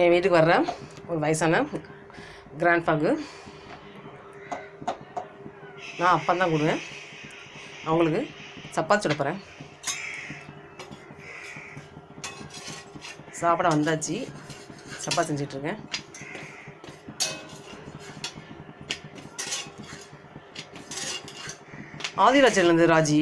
என் வீட்டுக்கு வர்ற ஒரு வயசான கிராண்ட் ஃபாக்கு நான் அப்பம் தான் கொடுவேன். அவங்களுக்கு சப்பாத்தி சுட போகிறேன். சாப்பிட வந்தாச்சு. சப்பாத்தி செஞ்சிட்ருக்கேன். ஆதிராஜன்லேருந்து ராஜி.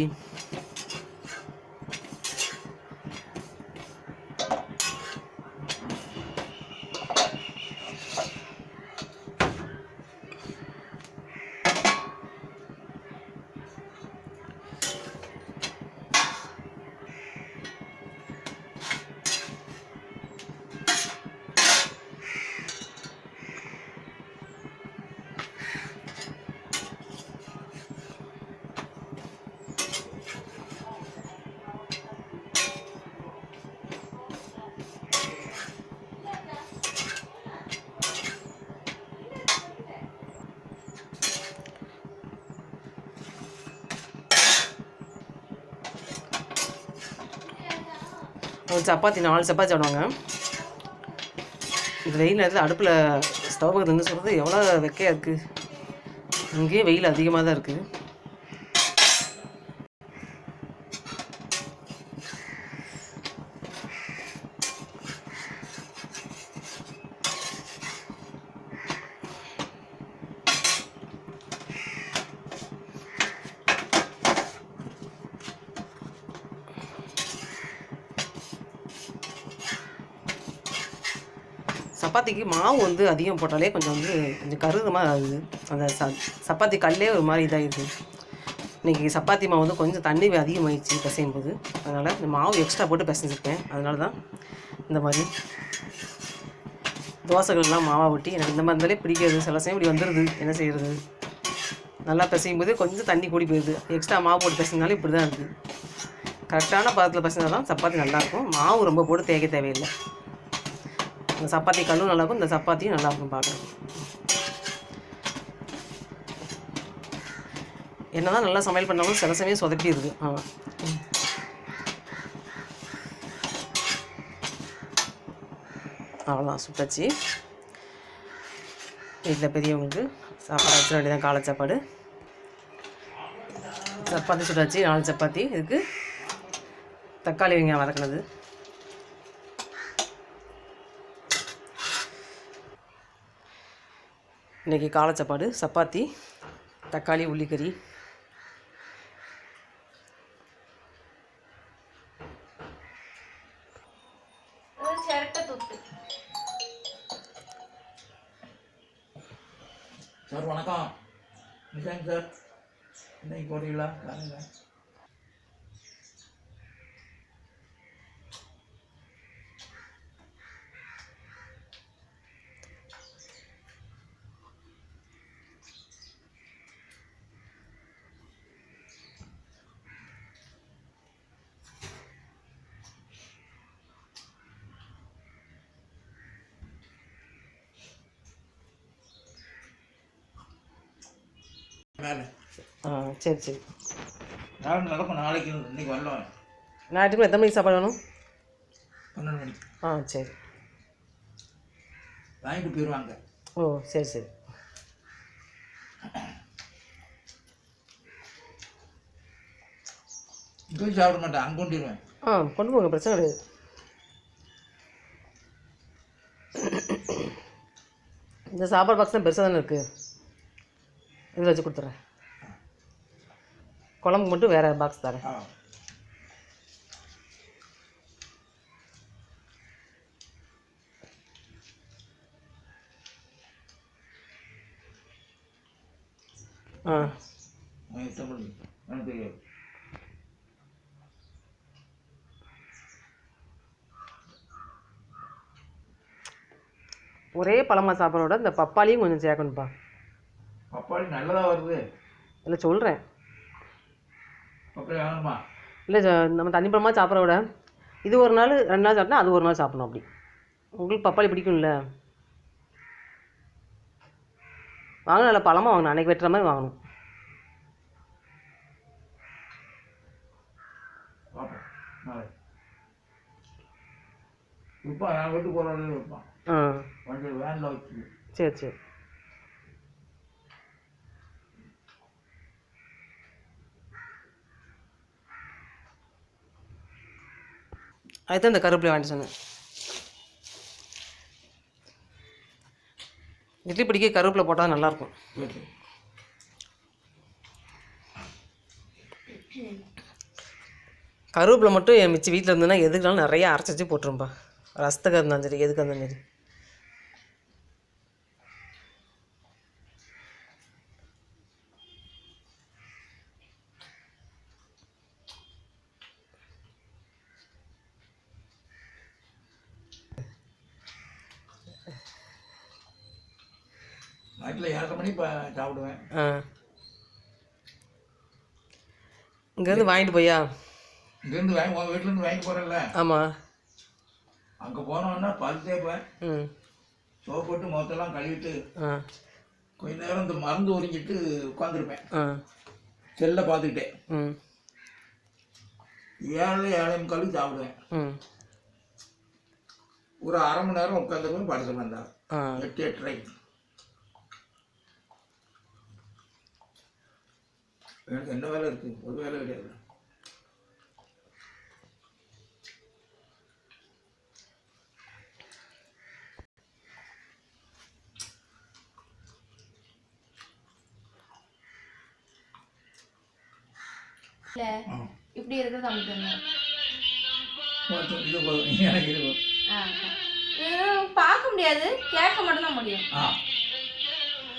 சப்பாத்தி 4 சப்பாத்தி சாப்பிடுவாங்க. இந்த வெயில் நேரத்தில் அடுப்பில் ஸ்டவ் பக்கத்தில் இருந்து சொல்கிறது எவ்வளோ வெக்கையாக இருக்குது. இங்கேயும் வெயில் அதிகமாக தான் இருக்குது. சப்பாத்திக்கு மாவு வந்து அதிகம் போட்டாலே கொஞ்சம் கருது மாதிரி ஆகுது. அந்த சப்பாத்தி கல்லே ஒரு மாதிரி இதாகிடுது. இன்றைக்கி சப்பாத்தி மாவு வந்து கொஞ்சம் தண்ணி அதிகமாகிடுச்சு பிசையும் போது. அதனால் இந்த மாவு எக்ஸ்ட்ரா போட்டு பிசைஞ்சிருக்கேன். அதனால தான் இந்த மாதிரி தோசைகள்லாம் மாவாக ஒட்டி எனக்கு இந்த மாதிரி இருந்தாலே பிடிக்காது. சில சமயம் இப்படி வந்துடுது. என்ன செய்கிறது? நல்லா பிசையும் போது கொஞ்சம் தண்ணி கூடி போயிடுது. எக்ஸ்ட்ரா மாவு போட்டு பிசைஞ்சாலும் இப்படி தான் இருக்குது. கரெக்டான பதத்தில் பிசைஞ்சால் தான் சப்பாத்தி நல்லாயிருக்கும். மாவு ரொம்ப போட்டு தேய்க்க தேவையில்லை. இந்த சப்பாத்தி கல்லும் நல்லாயிருக்கும். இந்த சப்பாத்தியும் நல்லாயிருக்கும் பார்க்குறேன். என்ன தான் நல்லா சமையல் பண்ணாலும் சில சமயம் சொதப்பிடுது. அவ்வளோதான், சுட்டாச்சு. வீட்டில் பெரியவங்களுக்கு சாப்பாடு வச்சிட வேண்டியதான். காலை சாப்பாடு சப்பாத்தி சுட்டாச்சு. 4 சப்பாத்தி. இதுக்கு தக்காளி வெங்காயம் வதக்கினது. இன்றைக்கி காலை சாப்பாடு சப்பாத்தி, தக்காளி, உள்ளிக்கறி. சார் வணக்கம். நிஷாங் சார், இன்னைக்கு போடுறீங்களா? காலையில் மேலே. சரி சரி. நாளைக்கு நடக்கும். நாளைக்கு இன்னைக்கு வரலாம். ஞாயிற்றுக்கிழமை எத்தனை மணிக்கு சாப்பாடு வேணும்? 12 மணிக்கு. சரி. வாங்கிட்டு போயிடுவாங்க. ஓ சரி சரி. இங்கே சாப்பிட மாட்டேன். அங்கே கொண்டுடுவேன். கொண்டு போங்க, பிரச்சனை கிடையாது. இந்த சாப்பாடு பாக்ஸ் தான் பெருசாக தானே இருக்குது. இதில் வச்சு கொடுத்துட்றேன். குழம்பு மட்டும் வேறு பாக்ஸ் தரேன். ஒரே பழமாக சாப்பிட்றோட இந்த பப்பாளியும் கொஞ்சம் சேர்க்கணும்ப்பா. பப்பாளி நல்லதாக வருது. இல்லை சொல்கிறேன். பப்பாளி வேணுமா? இல்லை, நம்ம தண்ணி பழமாக சாப்பிட்ற விட இது ஒரு நாள் 2 நாள் சாப்பிட்டா அது ஒரு நாள் சாப்பிடணும். அப்படி உங்களுக்கு பப்பாளி பிடிக்கும்ல, வாங்க. நல்ல பழமாக வாங்கணும். அன்றைக்கி வெட்டுற மாதிரி வாங்கணும். விற்பான். என் வீட்டுக்கு போகிற விற்பான். ஆ வண்டி வேனில் வச்சு. சரி சரி. அதுதான் இந்த கருவேப்பிலை வாங்கிட்டு சொன்னேன். இட்லி பிடிக்க கருவேப்பிலை போட்டால் நல்லாயிருக்கும். கருவேப்பிலை மட்டும் என் மிச்சம் வீட்டில் இருந்ததுன்னா எதுக்குனாலும் நிறைய அரைச்சி வச்சு போட்டுரும்பா. ரசத்துக்கு இருந்தாலும் சரி, எதுக்கு இருந்தாலும் சரி. நைட்டில் 7:30 மணி சாப்பிடுவேன். ஆ இங்கேருந்து வாங்கிட்டு போயா? இங்கேருந்து உங்கள் வீட்டிலேருந்து வாங்கிட்டு போகிறேன்ல. ஆமாம். அங்கே போனோன்னா பல் தேய்ப்பேன். சோப்பு போட்டு முகத்தெல்லாம் கழுவிட்டு கொஞ்ச நேரம் இந்த மருந்து உறிஞ்சிட்டு உட்காந்துருப்பேன். செல்லை பார்த்துக்கிட்டே 7:45 சாப்பிடுவேன். ஒரு 1/2 மணி நேரம் உட்காந்துருப்பேன், படுத்து வந்தேன் 8:30. எனக்கு என்ன வேலை இருக்குது? ஒரு வேலை கிடையாது. இப்படி இருக்கிறது அமைக்கணும். பார்க்க முடியாது, கேட்க மட்டும் தான் முடியும்.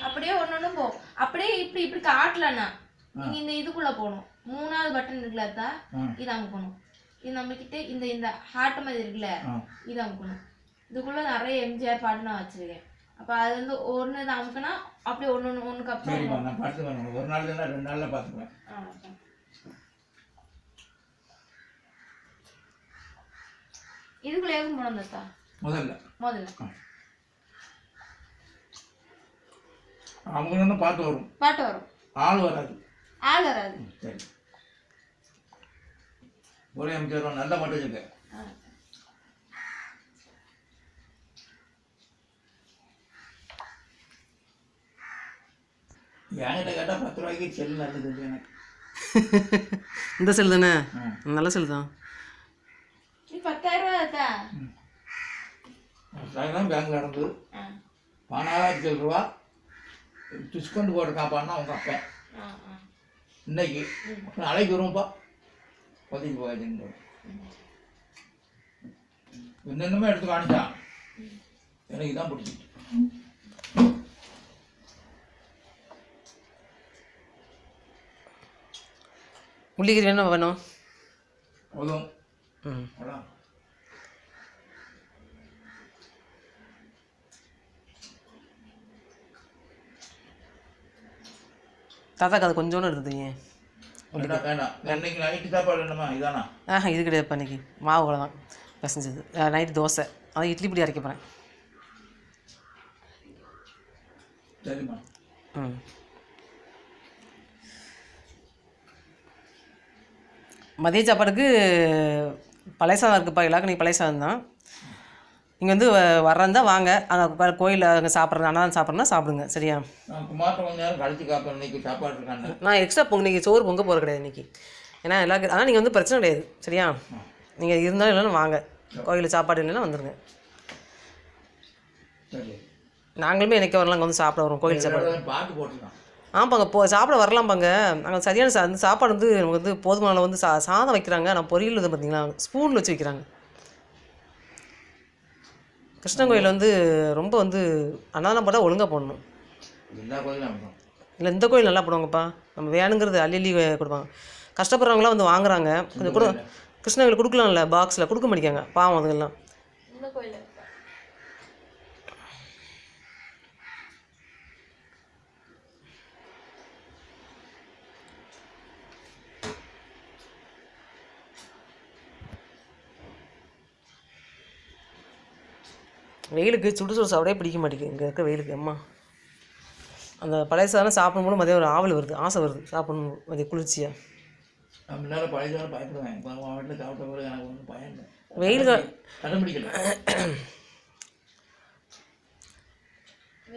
அப்படியே ஒன்னொன்னு போ, அப்படியே இப்படி இப்படி காட்டலன்னா நீங்க இந்த இதுக்குள்ள போகணும். 3வது பட்டன் இருக்குல்ல, இது அமுக்கணும். இது நம்மக்கிட்ட இந்த இந்த ஹார்ட் மாதிரி இருக்குல்ல, இது அமுக்கணும். இதுக்குள்ள நிறைய எம்ஜிஆர் பாட்டு நான் வச்சிருக்கேன். அப்போ அது வந்து ஒன்று இது அமுக்குனா அப்படியே ஒன்றுக்கு அப்புறம் நான் பார்த்துக்குவேன். ஒரு நாள் இல்லைன்னா 2 நாளில் பார்த்துக்குவேன். இதுக்குள்ள ஏகும் போனோம் தத்தா முதல்ல அவங்க பாட்டு வரும், ஆள் வராது. சரி, ஒரே அமைச்சர் நல்ல மட்டும் இருக்கு. என்கிட்ட கேட்டால் 10 ரூபாய்க்கு செல் நல்லது எனக்கு. இந்த செல் தானே? நல்ல செல் தான். 10,000 ரூபா தான் பேங்க்ல நடந்தது. 14,000 ரூபா டிஸ்கவுண்ட் போட்டிருக்காப்பான்னா அவங்க அப்பேன். இன்னைக்கு நாளைக்கு வருவோம்ப்பா, பதிக்கு போயாச்சுன்னு என்னென்னமே எடுத்து காணிச்சான். எனக்கு இதான் பிடிச்சிட்டு. உள்ளிக்கறி என்ன வேணும்? போதும். தாத்தாக்கு அது கொஞ்சோன்னு எடுத்துங்க. வேண்டாம், இன்னைக்கு நைட்டு சாப்பாடு என்னம்மா இதானா? இது கிடையாதுப்பா. இன்னைக்கு மாவு கூட தான் பிசைஞ்சது. நைட்டு தோசை, அதான் இட்லி பிடி அரைக்க போகிறேன். சரிம்மா. மதிய சாப்பாடுக்கு பழைய சாதம் இருக்குப்பா. எல்லாருக்கும் நீ பழைய சாதம் தான். நீங்கள் வந்து வர்றதா வாங்க, அங்கே கோயிலில் அங்கே சாப்பிட்றது, அன்னதானம் சாப்பிட்றதுனா சாப்பிடுங்க. சரியா? கொஞ்ச நேரம் கழிச்சு காப்பேன். இன்னைக்கு சாப்பாடு இருக்காங்க. நான் எக்ஸ்ட்ரா இன்றைக்கி சோறு பொங்க போகிற கிடையாது இன்றைக்கி. ஏன்னா எல்லாருக்கும் ஆனால் நீங்கள் வந்து பிரச்சனை கிடையாது. சரியா? நீங்கள் இருந்தாலும் இல்லைன்னா வாங்க, கோயிலில் சாப்பாடு இல்லைன்னா வந்துடுங்க. நாங்களுமே என்றைக்கு வரலாம், அங்கே வந்து சாப்பிட வரோம் கோயில் சாப்பாடு. பாட்டு போட்டுருக்கோம். ஆமாங்க, சாப்பிட வரலாம்பாங்க. அங்கே சரியான அந்த சாப்பாடு வந்து நமக்கு வந்து போதுமான வந்து சாதம் வைக்கிறாங்க. நான் பொரியல் இது பார்த்தீங்களா ஸ்பூனில் வச்சு வைக்கிறாங்க. கிருஷ்ணன் கோயில் வந்து ரொம்ப வந்து அன்னதானம் போட்டால் ஒழுங்காக போடணும். இல்லை, இந்த கோயில் நல்லா போடுவாங்கப்பா. நம்ம வேணுங்கிறது அள்ளி அள்ளி கொடுப்பாங்க. கஷ்டப்படுறவங்களாம் வந்து வாங்குறாங்க. கொஞ்சம் கூட கிருஷ்ணன் கோயில் கொடுக்கலாம்ல, பாக்ஸில் கொடுக்க மாட்டேங்காங்க பாவம். அதுக்கெல்லாம் வெயிலுக்கு சுடுசோறு சாப்பிடவே பிடிக்க மாட்டேங்குது. இங்கே இருக்க வெயிலுக்கு அம்மா அந்த பழைய சாதம் சாப்பிடும்போது மதியம் ஒரு ஆவல் வருது, ஆசை வருது சாப்பிடணும் மதியம் குளிர்ச்சியாக. முன்னாடி பழைய சாதம் பயப்படுவேன். இப்போ வீட்டில் சாப்பிட்ட பிறகு எனக்கு ஒன்றும் பயம் இல்லை. வெயில் கண்டுபிடிக்கல.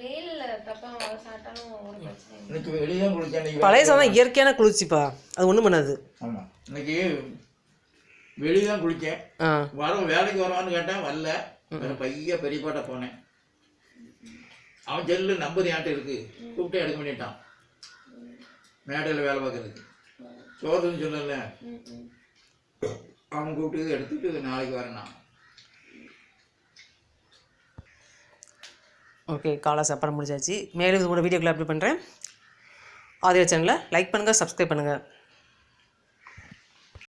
வெயில்ல தப்பா சாப்பிட்டாலும் ஒரு பிரச்சனை இல்லை. இன்னைக்கு வெளியே தான் குளிச்சேன். இன்னைக்கு பழைய சாதம் இயற்கையான குளிர்ச்சிப்பா, அது ஒன்றும் பண்ணாது. ஆமாம், இன்னைக்கு வெளியே தான் குளித்தேன். வேலைக்கு வருவான்னு கேட்டேன், வரல. பைய பெரியப்பாட்ட போனேன். அவன் செல்லு நம்பர் யான்ட்டு இருக்கு, கூப்பிட்டு எடுக்க பண்ணிட்டான். மேடையில் வேலை பார்க்கறதுக்கு சோதன்னு சொல்லல, அவன் கூப்பிட்டு எடுத்துட்டு நாளைக்கு வரேன். ஓகே, காலை சாப்பாடு முடிச்சாச்சு. மேலும் இது கூட வீடியோக்குள்ள அப்லோட் பண்ணுறேன். ஆதியா சேனலை லைக் பண்ணுங்கள், சப்ஸ்கிரைப் பண்ணுங்கள்.